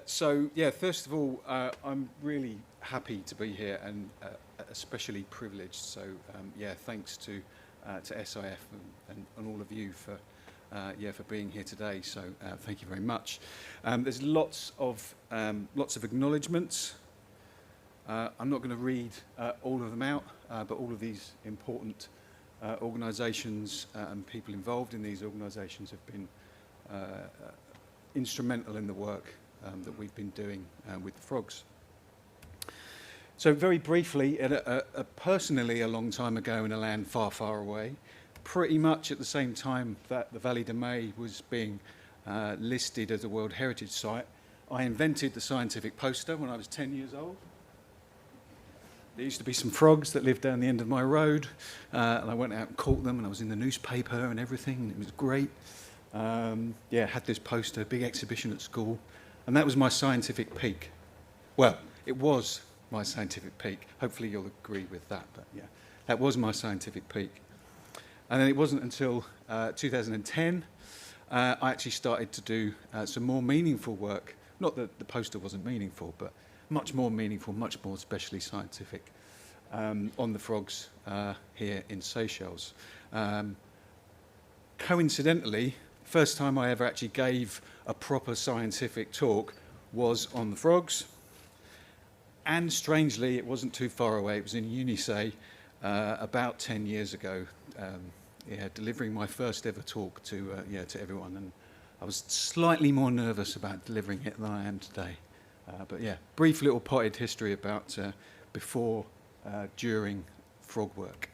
First of all, I'm really happy to be here and especially privileged. Thanks to SIF and all of you for being here today. So thank you very much. There's lots of acknowledgements. I'm not going to read all of them out, but all of these important organisations and people involved in these organisations have been instrumental in the work that we've been doing with the frogs. So very briefly, personally a long time ago in a land far, far away, pretty much at the same time that the Vallee de Mai was being listed as a World Heritage Site, I invented the scientific poster when I was 10 years old. There used to be some frogs that lived down the end of my road, and I went out and caught them, and I was in the newspaper and everything, and it was great. Had this poster, big exhibition at school, and that was my scientific peak. Well, it was my scientific peak. Hopefully you'll agree with that, but yeah, that was my scientific peak. And then it wasn't until 2010 I actually started to do some more meaningful work. Not that the poster wasn't meaningful, but much more meaningful, much more especially scientific, on the frogs here in Seychelles. Coincidentally, first time I ever actually gave a proper scientific talk was on the frogs, and strangely it wasn't too far away. It was in Unisay about 10 years ago, delivering my first ever talk to everyone, and I was slightly more nervous about delivering it than I am today. Brief little potted history about before, during frog work.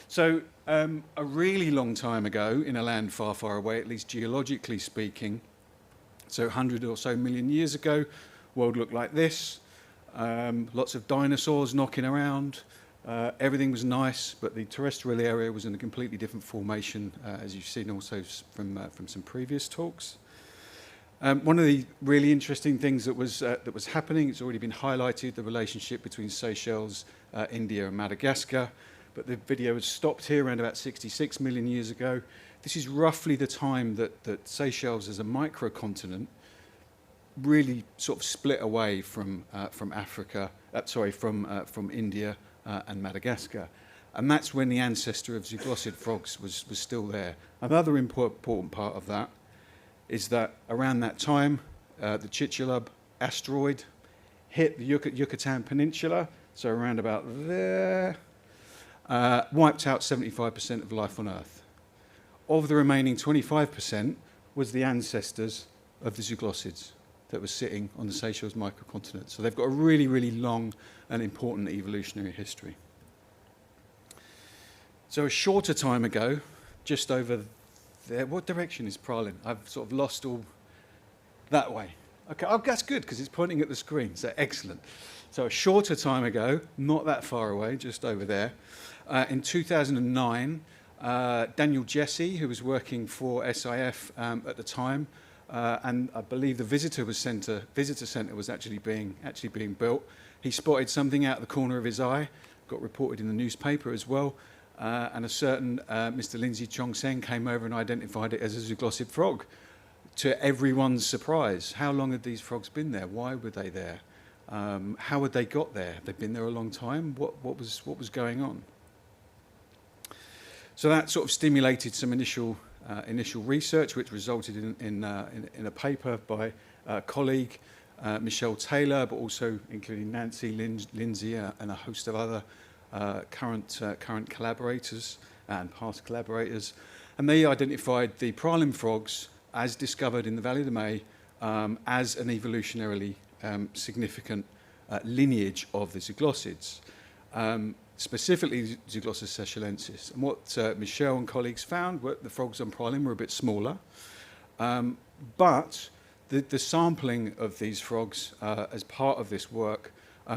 So a really long time ago in a land far, far away, at least geologically speaking, so 100 or so million years ago, the world looked like this. Lots of dinosaurs knocking around. Everything was nice, but the terrestrial area was in a completely different formation, as you've seen also from some previous talks. One of the really interesting things that was happening, it's already been highlighted, the relationship between Seychelles, India and Madagascar, but the video has stopped here around about 66 million years ago. This is roughly the time that Seychelles as a microcontinent really sort of split away from India and Madagascar. And that's when the ancestor of zooglossid frogs was still there. Another important part of that is that around that time, the Chicxulub asteroid hit the Yucatan Peninsula, so around about there, wiped out 75% of life on Earth. Of the remaining 25% was the ancestors of the zooglossids that were sitting on the Seychelles microcontinent. So they've got a really, really long and important evolutionary history. So a shorter time ago, just over there, what direction is Pralin? I've sort of lost all that way. Okay, that's good because it's pointing at the screen, so excellent. So a shorter time ago, not that far away, just over there, in 2009, Daniel Jesse, who was working for SIF at the time, and I believe the visitor centre was actually being built. He spotted something out of the corner of his eye, got reported in the newspaper as well, and a certain Mr. Lindsay Chong-Seng came over and identified it as a zooglossid frog. To everyone's surprise, how long had these frogs been there? Why were they there? How had they got there? They'd been there a long time. What was going on? So that sort of stimulated some initial research, which resulted in a paper by a colleague, Michelle Taylor, but also including Nancy, Lindsay, and a host of other current collaborators and past collaborators. And they identified the praline frogs as discovered in the Vallee de Mai as an evolutionarily significant lineage of the zooglossids. Specifically Zooglossis seychellensis. And what Michelle and colleagues found were the frogs on praline were a bit smaller, but the sampling of these frogs as part of this work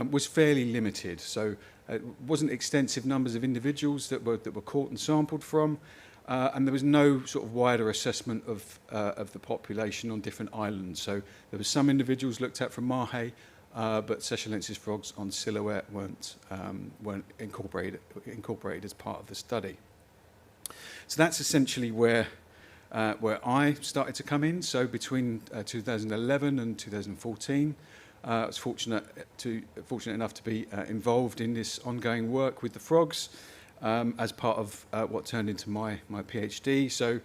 was fairly limited. So it wasn't extensive numbers of individuals that were caught and sampled from, and there was no sort of wider assessment of the population on different islands. So there were some individuals looked at from Mahe, but seychellensis frogs on Silhouette weren't incorporated as part of the study. So that's essentially where where I started to come in. So between 2011 and 2014, I was fortunate enough to be involved in this ongoing work with the frogs as part of what turned into my PhD. So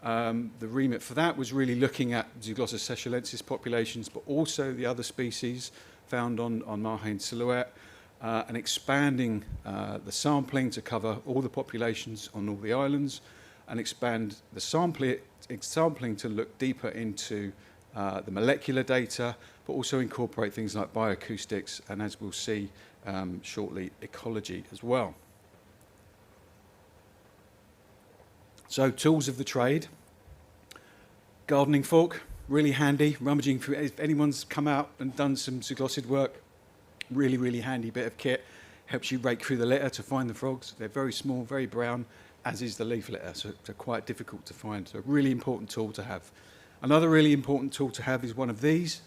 the remit for that was really looking at Zooglossid seychellensis populations, but also the other species found on Mahe and Silhouette, and expanding the sampling to cover all the populations on all the islands, and expand the sampling to look deeper into the molecular data, but also incorporate things like bioacoustics, and as we'll see shortly, ecology as well. So tools of the trade. Gardening fork, really handy, rummaging through. If anyone's come out and done some zooglossid work, really, really handy bit of kit. Helps you rake through the litter to find the frogs. They're very small, very brown, as is the leaf litter, so they're quite difficult to find. So a really important tool to have. Another really important tool to have is one of these.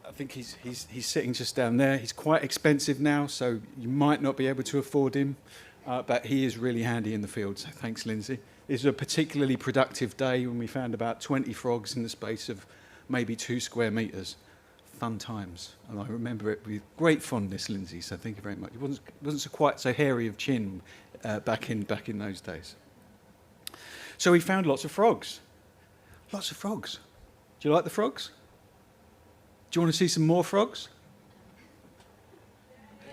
I think he's sitting just down there. He's quite expensive now, so you might not be able to afford him, but he is really handy in the field, so thanks, Lindsay. This was a particularly productive day when we found about 20 frogs in the space of maybe 2 square metres. Fun times, and I remember it with great fondness, Lindsay, so thank you very much. It wasn't quite so hairy of chin back in those days. So we found lots of frogs. Lots of frogs. Do you like the frogs? Do you want to see some more frogs?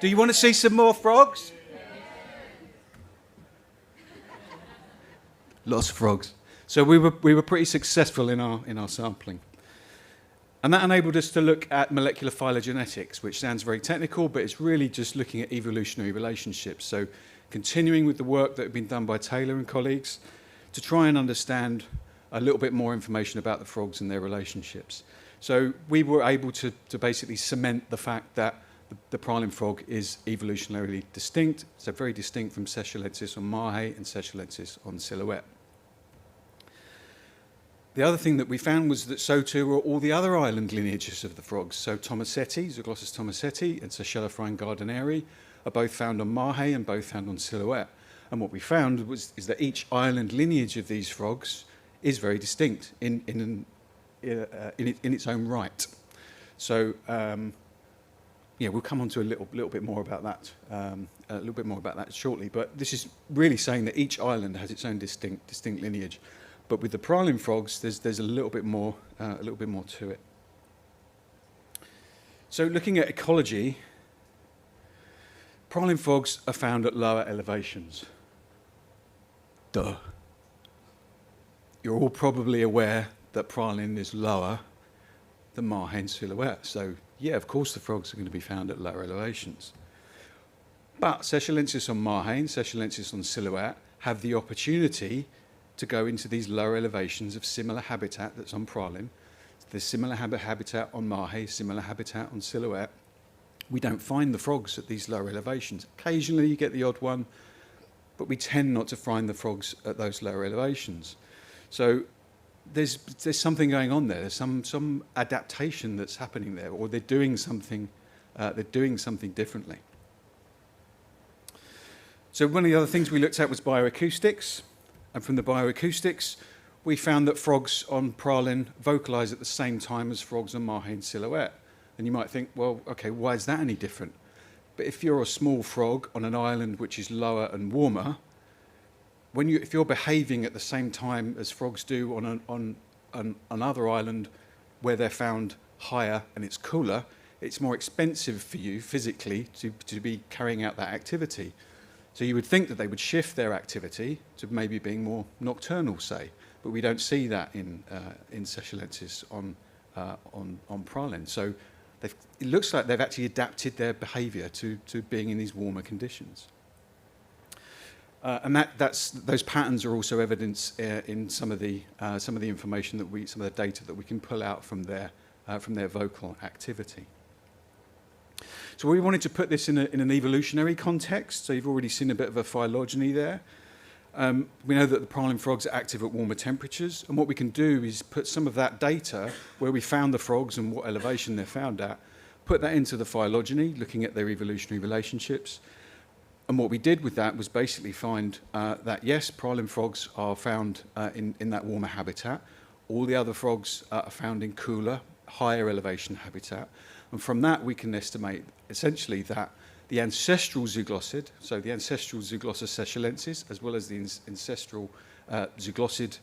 Do you want to see some more frogs? Lots of frogs. So we were pretty successful in our sampling. And that enabled us to look at molecular phylogenetics, which sounds very technical, but it's really just looking at evolutionary relationships. So continuing with the work that had been done by Taylor and colleagues to try and understand a little bit more information about the frogs and their relationships. So we were able to basically cement the fact that the praline frog is evolutionarily distinct, so very distinct from Seychellensis on Mahe and Seychellensis on Silhouette. The other thing that we found was that so too were all the other island lineages of the frogs. So Thomasetti, Zooglossis thomasetti, and Seychellophrine gardneri are both found on Mahe and both found on Silhouette. And what we found is that each island lineage of these frogs is very distinct in its own right. So yeah, we'll come on to a little bit more about that, shortly. But this is really saying that each island has its own distinct lineage. But with the praline frogs, there's a little bit more to it. So looking at ecology, praline frogs are found at lower elevations. Duh. You're all probably aware that praline is lower than Mahe and Silhouette. So yeah, of course the frogs are going to be found at lower elevations. But Seychellensis on Mahe and Seychellensis on Silhouette have the opportunity to go into these lower elevations of similar habitat that's on praline. There's similar habitat on Mahe, similar habitat on Silhouette. We don't find the frogs at these lower elevations. Occasionally you get the odd one, but we tend not to find the frogs at those lower elevations. So there's something going on there. There's some adaptation that's happening there, or they're doing something differently. So one of the other things we looked at was bioacoustics. And from the bioacoustics, we found that frogs on praline vocalise at the same time as frogs on Mahe and Silhouette. And you might think, well, okay, why is that any different? But if you're a small frog on an island which is lower and warmer, if you're behaving at the same time as frogs do on another island where they're found higher and it's cooler, it's more expensive for you physically to be carrying out that activity. So you would think that they would shift their activity to maybe being more nocturnal, say, but we don't see that in Seychellensis on praline. So it looks like they've actually adapted their behaviour to being in these warmer conditions. And those patterns are also evidence in some of the information some of the data that we can pull out from their vocal activity. So we wanted to put this in an evolutionary context. So you've already seen a bit of a phylogeny there. We know that the praline frogs are active at warmer temperatures, and what we can do is put some of that data where we found the frogs and what elevation they're found at, put that into the phylogeny, looking at their evolutionary relationships, And what we did with that was basically find that, yes, praline frogs are found in that warmer habitat. All the other frogs are found in cooler, higher elevation habitat. And from that, we can estimate essentially that the ancestral zooglossid, so the ancestral Zooglossus seychellensis, as well as the ancestral zooglossid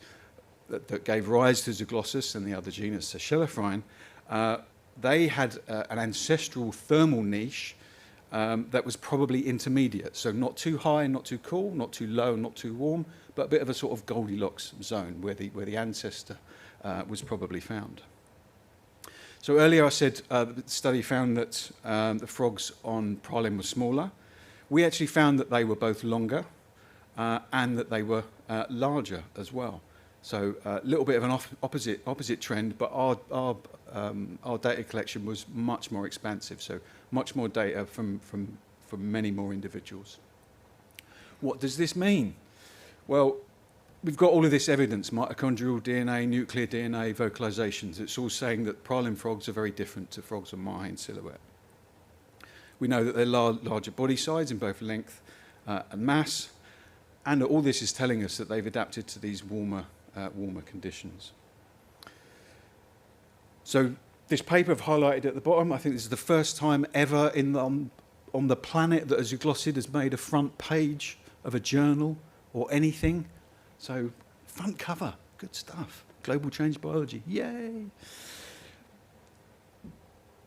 that gave rise to Zooglossus and the other genus Seychellifrine, they had an ancestral thermal niche that was probably intermediate, so not too high, not too cool, not too low, not too warm, but a bit of a sort of Goldilocks zone where the ancestor was probably found. So earlier I said the study found that the frogs on praline were smaller. We actually found that they were both longer and that they were larger as well. So a little bit of an opposite trend, but our data collection was much more expansive, so much more data from many more individuals. What does this mean? Well, we've got all of this evidence, mitochondrial DNA, nuclear DNA, vocalizations. It's all saying that praline frogs are very different to frogs on Mahi in silhouette. We know that they're larger body size in both length and mass, and all this is telling us that they've adapted to these warmer conditions. So this paper I've highlighted at the bottom, I think this is the first time ever on the planet that a zooglossid has made a front page of a journal or anything. So front cover, good stuff. Global change biology, yay.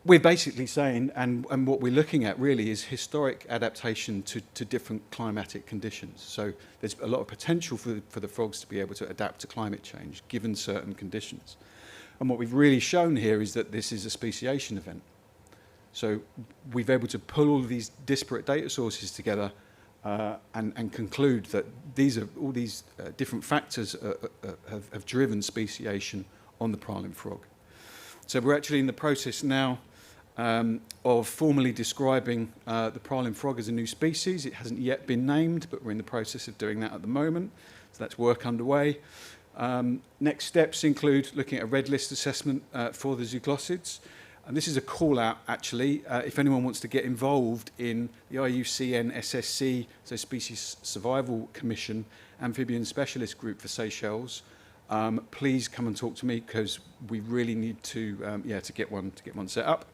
We're basically saying, and what we're looking at really is historic adaptation to different climatic conditions. So there's a lot of potential for the frogs to be able to adapt to climate change given certain conditions. And what we've really shown here is that this is a speciation event. So we've been able to pull all of these disparate data sources together and conclude that all these different factors have driven speciation on the praline frog. So we're actually in the process now of formally describing the praline frog as a new species. It hasn't yet been named, but we're in the process of doing that at the moment. So that's work underway. Next steps include looking at a red list assessment for the zooglossids. And this is a call out, actually, if anyone wants to get involved in the IUCN SSC, so Species Survival Commission, Amphibian Specialist Group for Seychelles, please come and talk to me because we really need to get one set up.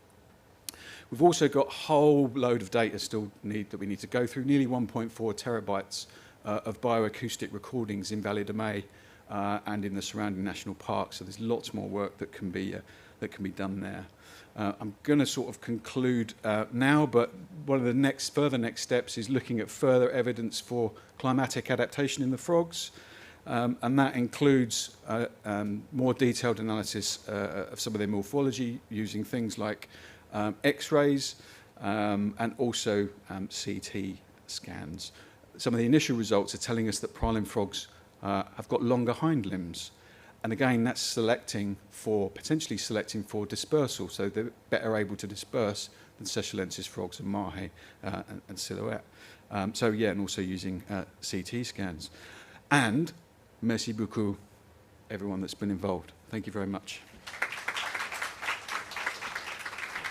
We've also got a whole load of data that we need to go through, nearly 1.4 terabytes of bioacoustic recordings in Vallee de Mai and in the surrounding national parks. So there's lots more work that can be done there. I'm going to sort of conclude now, but one of the further next steps is looking at further evidence for climatic adaptation in the frogs, and that includes more detailed analysis of some of their morphology using things like X-rays and also CT scans. Some of the initial results are telling us that praline frogs have got longer hind limbs. And again, that's potentially selecting for dispersal, so they're better able to disperse than Seychellensis frogs and Mahi and silhouette. And also using CT scans. And merci beaucoup, everyone that's been involved. Thank you very much.